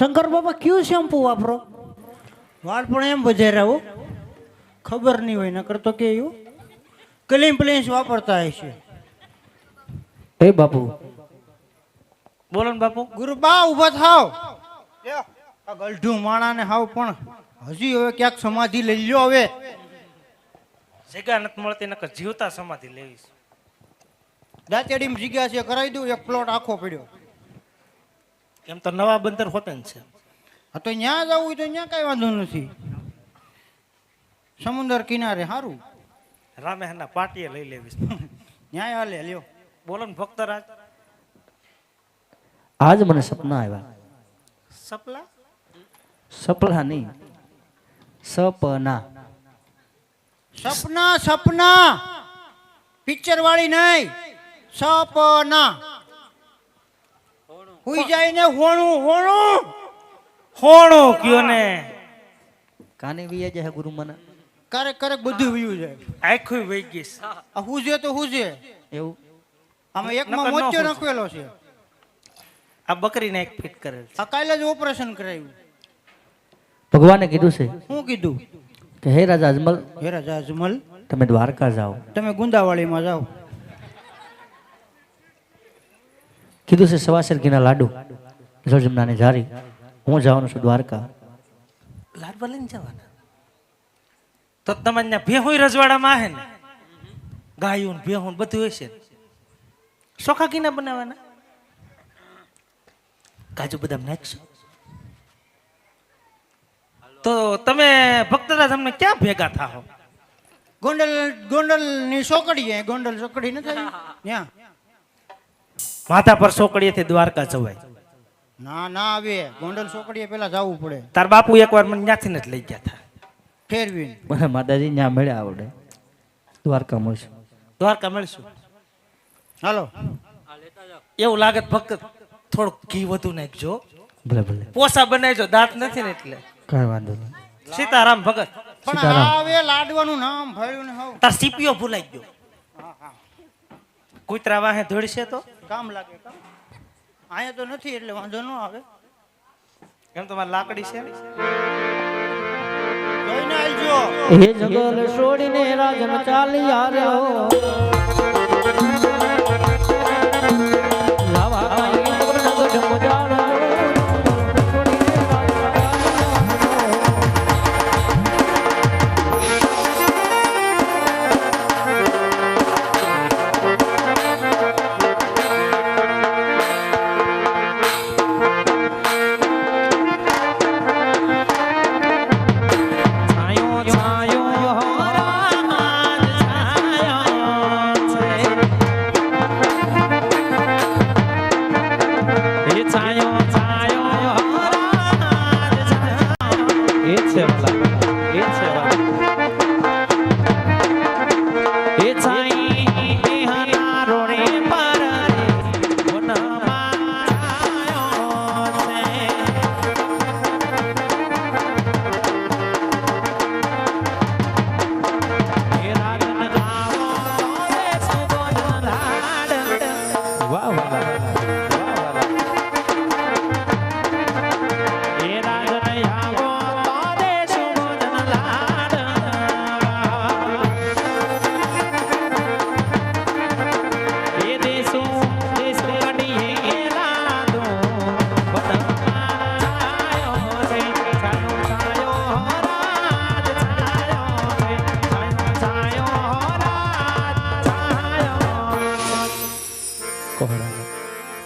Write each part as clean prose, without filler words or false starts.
શંકર બાબા કયું શેમ્પુ વાપરો? વાળ પણ એમ વધારે હો, ખબર નહીં હોય નકર તો કે એવું ક્લીન પ્લીન્સ વાપરતા હશે. એ બાપુ બોલો ને બાપુ. ગુરુબા ઉભા થાવ. લ્યો, આ ગલઢું માણાને હાવ પણ હજી હવે ક્યાંક સમાધિ લઈ લ્યો હવે. જગ્યા નથી મળતી નકર જીવતા સમાધિ લેવીશ. દાંતેડીમાં જગ્યા છે કરાવી દઉં, એક પ્લોટ આખો પડ્યો. એમ તો નવા બંદર હોતે ને છે. હા તો ત્યાં જવું હોય તો ત્યાં કઈ વાંધો નથી, સમુદ્ર કિનારે સારું. રામેહના પાટીએ લઈ લેવીશ. ન્યાય હાલે લ્યો. બોલો ને ભક્તરાજ. આજ મને સપના આવ્યા. સપલા સપલા નહીં, સપના. સપના સપના પિક્ચર વાળી નહીં, સપના. હુઈ જાય ને હોણું હોણું હોણો કયો ને કાને વિયા જાય ગુરુ મને ક્યારેક ક્યારેક બધું વયું જાય. આખું વહી ગઈશ. આ હુજે તો હુજે. એવું આમાં એકમાં નકર ન મોચો હુજે. નાખેલો છે. આ બકરીને એક ફિટ કરેલ છે. આ કાલે જ ઓપરેશન કરાવ્યું. ભગવાને કીધું છે શું કીધું? કે હે રાજા અજમલ, હે રાજા અજમલ, તમે દ્વારકા જાઓ. તમે ગુંદાવાળીમાં જાઓ. કીધું છે સવાસર ઘીના લાડુ, જળજમનાની જારી. હું જવાનું છું દ્વારકા. લાડવા લઈને જવાના તો તમારે ત્યાં ભેહું રજવાડામાં હે ને, ગાયું ને ભેહું બધું હોય છે. સોખા ઘીના બનાવવાના, કાજુ બદામ નાખશો તો તમે ભક્તરાજ અમને ક્યાં ભેગા થાઓ? ગોંડલ ગોંડલ ની સોકડી, ગોંડલ સોકડી નથી ત્યાં. માથા પર સોકડીએથી દ્વારકા જવાય. ના ના આવે, ગોંડલ સોકડીએ પેલા જવું પડે તાર બાપુ એકવાર મને ત્યાંથી જ લઈ ગયા હતા ફેરવીને. મને માતાજી ત્યાં મળ્યા આવડે. દ્વારકા મળશું. દ્વારકા મળશું. હાલો. એવું લાગે તો ભક્ત થોડુંક ઘી વધુ નાખજો. ભલે ભલે, પોસા બનાવજો, દાંત નથી ને એટલે. કાંઈ વાંધો નહીં. સીતારામ ભગત. પણ સીતારામ. આ હવે લાડવાનું નામ ભળ્યું ને હાવ તાર સીપીઓ ભૂલાઈ ગયો. કૂતરા વાહે ધોળશે તો કામ લાગે કામ. અહીંયા તો નથી એટલે વાંધો ન આવે. એમ તો મારી લાકડી છે. જોઈને આવજો. હે જગલ છોડીને રાજન ચાલી આવ્યો. લાવા કાંઈ નગર નગર જમજાડો.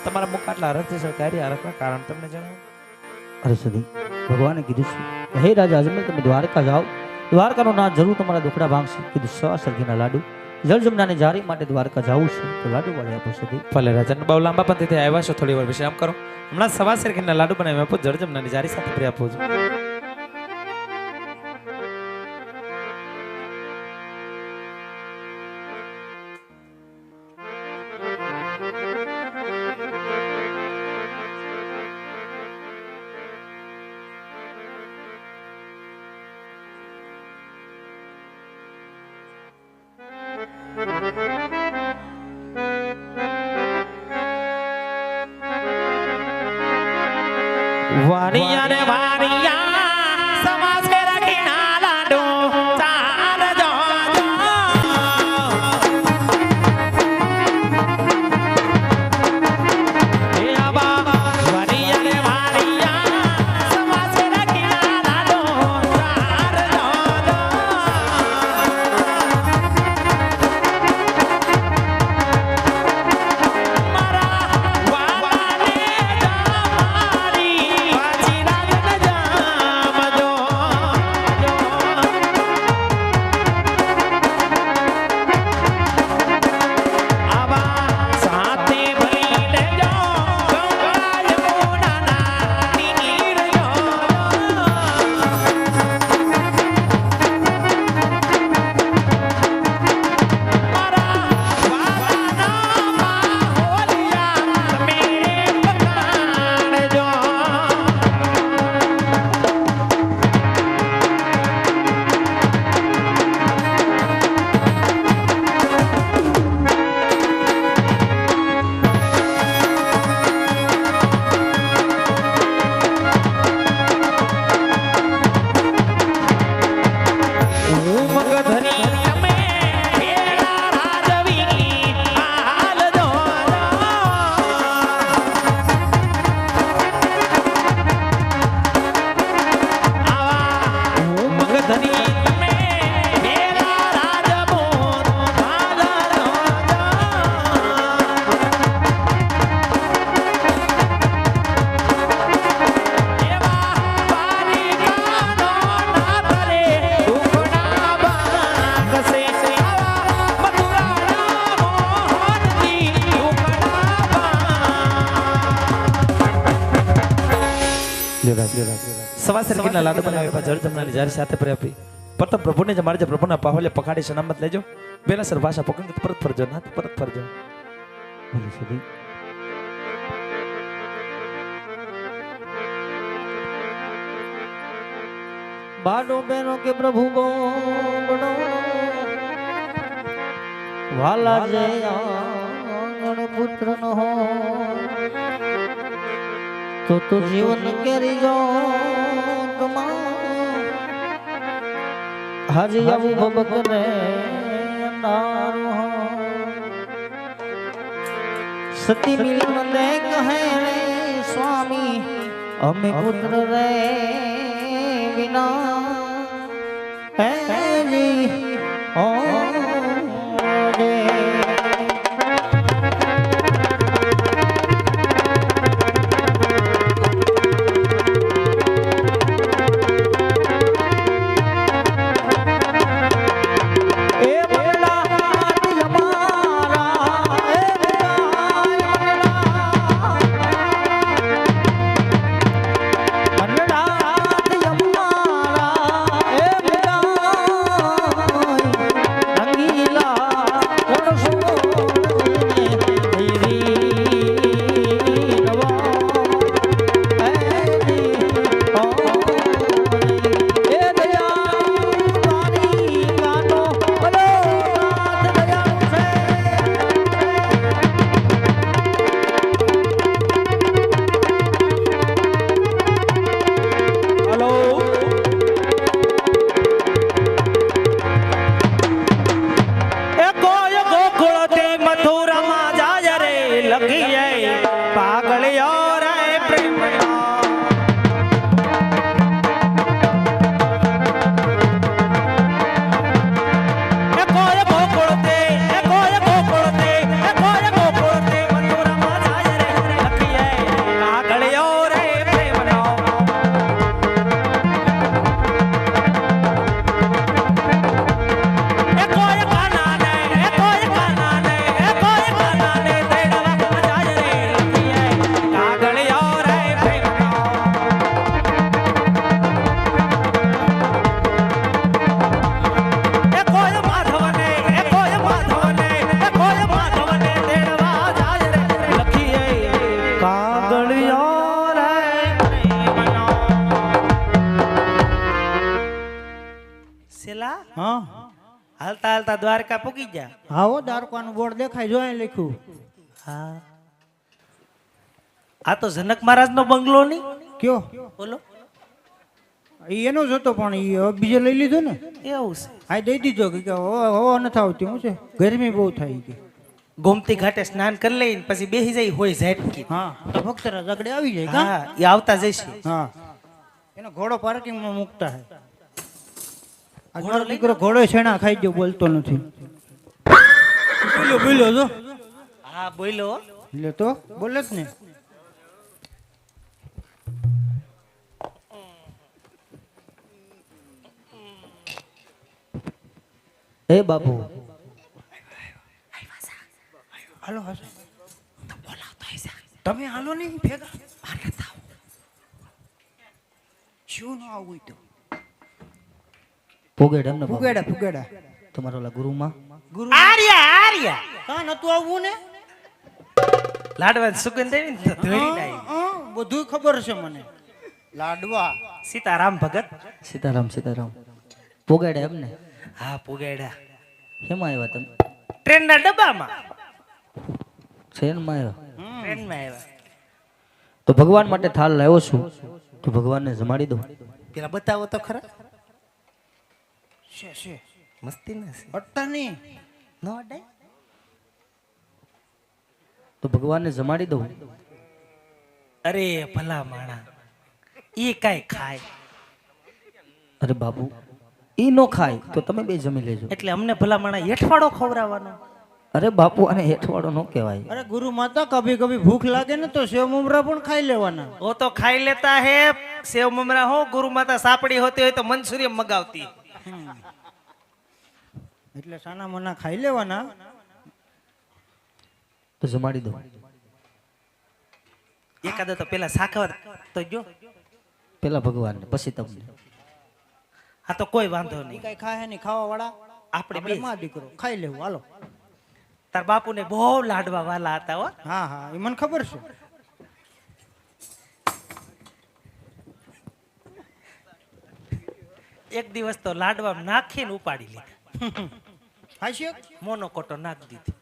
તમારા મુખ આટલા હરખથી સરકારી હરખના કારણ તમને જણાવો. અરે સુધી ભગવાને કીધું છે હે રાજા અજમલ, તમે દ્વારકા જાઓ. દ્વારકાનો નાથ જરૂર તમારા દુખડા ભાંગશે. કીધું સવાસર ઘીના લાડુ, જળજમનાની જારી માટે દ્વારકા જાવું છે તો લાડુ વાળી આપો સુધી. ભલે રાજા, બહુ લાંબા પંથેથી આવ્યા છો, થોડી વાર વિશ્રામ કરો. હમણાં સવા શેરખીના લાડુ બનાવી આપો, જળજમનાની જારી સાથે પ્રિય આપો છો. વાણી સવા સરગીના લાડુ બનાવ્યા જળ જમનાની જારી સાથે પર આપી પ્રથમ પ્રભુને જ મારે પ્રભુના પાહોલે પખાડી સનામત લેજો બેલા સર ભાષા પકંગ પરત ફરજો નાથ પરત ફરજો ભલે સદી बाडो बेनो के प्रभु बोलो वाला जय आंगण पुत्र न हो तो जीवन केरी जो कमा हाजी आबू बबक ने नारो हो सती मिलन दे कहे रे स्वामी अमे पुत्र रे बिना है जी ओ रे હા હાલતા હાલતા દ્વારકા પૂગી ગયા. આવો દ્વારકાનું બોર્ડ દેખાય જો અહીં લખ્યું. હા આ તો જનક મહારાજ નો બંગલો નહીં કયો બોલો. ઈ એનો જ હતો પણ ઈ હવે બીજે લઈ લીધો ને. એવું છે. આ દઈ દીધો કે હવા નથી આવતી. શું છે ગરમી બહુ થાય કે ગોમતી ઘાટે સ્નાન કરી લઈને પછી બેસી જાય હોય ઝાટકી. હા તો ભક્તરા જગડે આવી જાય કા. હા એ આવતા જશે. હા એનો ઘોડો પાર્કિંગમાં મૂકતા હે. આ ઘોડો દીકરો ઘોડો છેણા ખાઈ ગયો બોલતો નથી. બોલો બોલો જો. હા બોલો. લે તો બોલે જ ને. એ બાપુ હાલો હાલો તમે હાલો નહીં ભેગા. શું ના આવું તો પોગેડ એમને ફુગેડા ફુગેડા તમારો ઓલા ગુરુમાં ગુરુ આર્યા આર્યા કા નતું આવવું ને. લાડવા સુગંધ આવી ને તો ધોળી લાવી. બધું ખબર છે મને. લાડવા સીતારામ ભગત. સીતારામ સીતારામ પોગેડ એમને હા પુગાડ્યા. શેમાં આવ્યા તમે? ટ્રેનના ડબ્બામાં. ટ્રેનમાં આવ્યા ટ્રેનમાં આવ્યા. તો ભગવાન માટે થાળ લાવ્યો છું તો ભગવાનને જમાડી દો. પેલા બતાવો તો ખરા. છે છે મસ્તી ના છે. અટ્ટા નહીં નો અડાય. તો ભગવાનને જમાડી દો. અરે ભલા માણા ઈ કાઈ ખાય અરે બાપુ ઈ નો ખાય તો તમે બે જમી લેજો. એટલે અમને ભલા માણા હેઠવાડો ખવડાવવાનો. અરે બાપુ આને હેઠવાડો નો કહેવાય. અરે ગુરુ માતા કભી કભી ભૂખ લાગે ને તો સેવ મમરા પણ ખાઈ લેવાના. वो तो खाई लेता है सेव ममरा हो. गुरु माता सापड़ी होती હોય તો મંચુરિયન મગાવતી. એટલે સાના મના ખાઈ લેવાના. તો જમાડી દો. એકાદો તો પેલા સાખવર તો જો પેલા ભગવાનને પછી તમને. આ તો કોઈ વાંધો ઈ નહીં. કઈ ખાય નહીં ખાવા વાળા આપણે આપણે બે માં દીકરો ખાઈ લેવું હાલો. તાર બાપુને બહુ લાડવા વાલા હતા હો. હા હા એ મને ખબર છે. એક દિવસ તો લાડવા નાખીને ઉપાડી લીધા. હાસ્ય મોનોકોટો નાખી દીધી.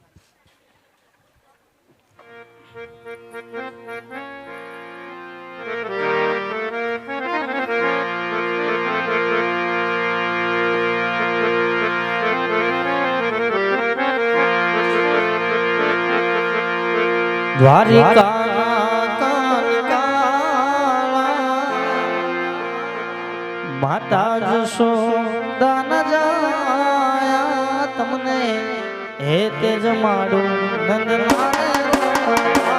માતા જશોદા ન જાયા તમને હે તે જમાડું નંદલાલ